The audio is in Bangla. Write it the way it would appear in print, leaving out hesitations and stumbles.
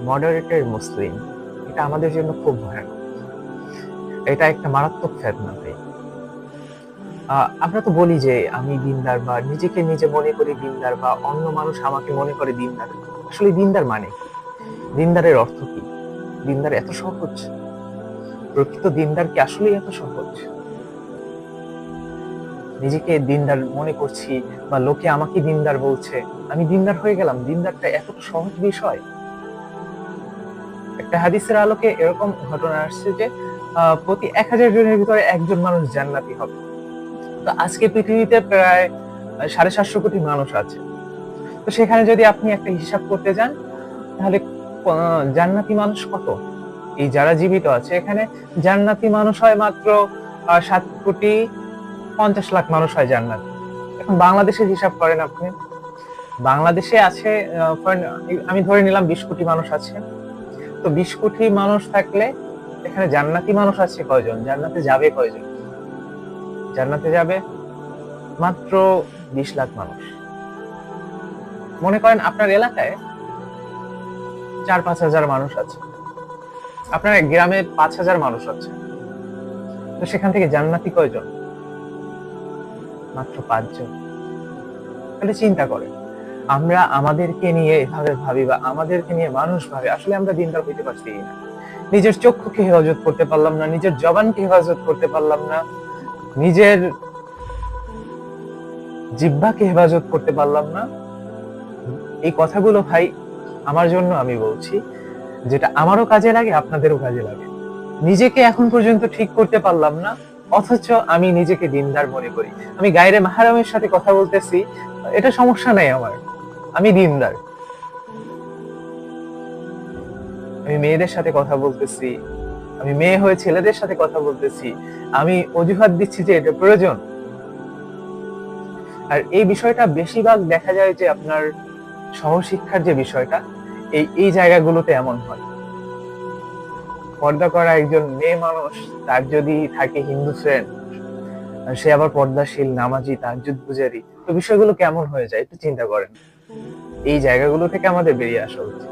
মডারেটের মুসলিম, এটা আমাদের জন্য খুব ভয়ানক। এটা একটা মারাত্মক ফেতনা ভাই। আমরা তো বলি যে আমি দিনদার, বা নিজেকে নিজে মনে করি দিনদার, বা অন্য মানুষ আমাকে মনে করে দিনদার। আসলে দিনদার মানে কি? দিনদারের অর্থ কি? দিনদার এত সহজ? প্রকৃত দিনদার কি আসলেই এত সহজ? নিজেকে দিনদার মনে করছি, বা লোকে আমাকে দিনদার বলছে, আমি দিনদার হয়ে গেলাম। দিনদারটা এতটা সহজ বিষয়? একটা হাদিসের আলোকে এরকম ঘটনা আসছে যে প্রতি 1000 জনের ভিতরে একজন মানুষ জান্নাতি হবে। তো আজকে পৃথিবীতে প্রায় 750 কোটি মানুষ আছে। তো সেখানে যদি আপনি একটা হিসাব করতে যান, তাহলে জান্নাতি মানুষ কত? এই যারা জীবিত আছে এখানে জান্নাতি মানুষ হয় মাত্র 7,50,00,000 মানুষ হয় জান্নাতি। এখন বাংলাদেশের হিসাব করেন আপনি। বাংলাদেশে আছে আমি ধরে নিলাম 20 কোটি মানুষ আছে। তো 20 কোটি মানুষ থাকলে এখানে জান্নাতি মানুষ আছে কয়জন? জান্নাতে যাবে কয়জন? জান্নাতে যাবে মাত্র 20 লাখ মানুষ। মনে করেন আপনার এলাকায় 4-5 হাজার মানুষ আছে, আপনার গ্রামে 5,000 মানুষ আছে। তো সেখান থেকে জান্নাতি কয়জন? মাত্র 5 জন। তাহলে চিন্তা করেন, আমরা আমাদেরকে নিয়ে এভাবে ভাবি, বা আমাদেরকে নিয়ে মানুষ ভাবে, আসলে আমরা দিনদার হইতে পারছি না। নিজের চক্ষুকে হেফাজত করতে পারলাম না, নিজের জবানকে হেফাজত করতে পারলাম না, নিজের জিহ্বাকে হেফাজত করতে পারলাম না। এই কথাগুলো ভাই আমার জন্য আমি বলছি, যেটা আমারও কাজে লাগে, আপনাদেরও কাজে লাগে। নিজেকে এখন পর্যন্ত ঠিক করতে পারলাম না, অথচ আমি নিজেকে দিনদার মনে করি। আমি গায়রে মাহরামের সাথে কথা বলতেছি, এটা সমস্যা নাই আমার, আমি দিনদার। আমি মেয়েদের সাথে কথা বলতেছি, আমি মেয়ে হয়ে ছেলেদের সাথে কথা বলতেছি, আমি অজুহাত দিচ্ছি যে এটা প্রয়োজন। আর এই বিষয়টা বেশিরভাগ দেখা যায় যে আপনার সহশিক্ষার যে বিষয়টা, এই জায়গাগুলোতে এমন হয়। পর্দা করা একজন মেয়ে মানুষ, তার যদি থাকে হিন্দু ফ্রেন্ড, সে আবার পর্দাশীল, নামাজি, তাহাজ্জুদ পূজারী, তো বিষয়গুলো কেমন হয়ে যায় একটু চিন্তা করেন। এই জায়গাগুলো থেকে আমাদের বেরিয়ে আসা উচিত।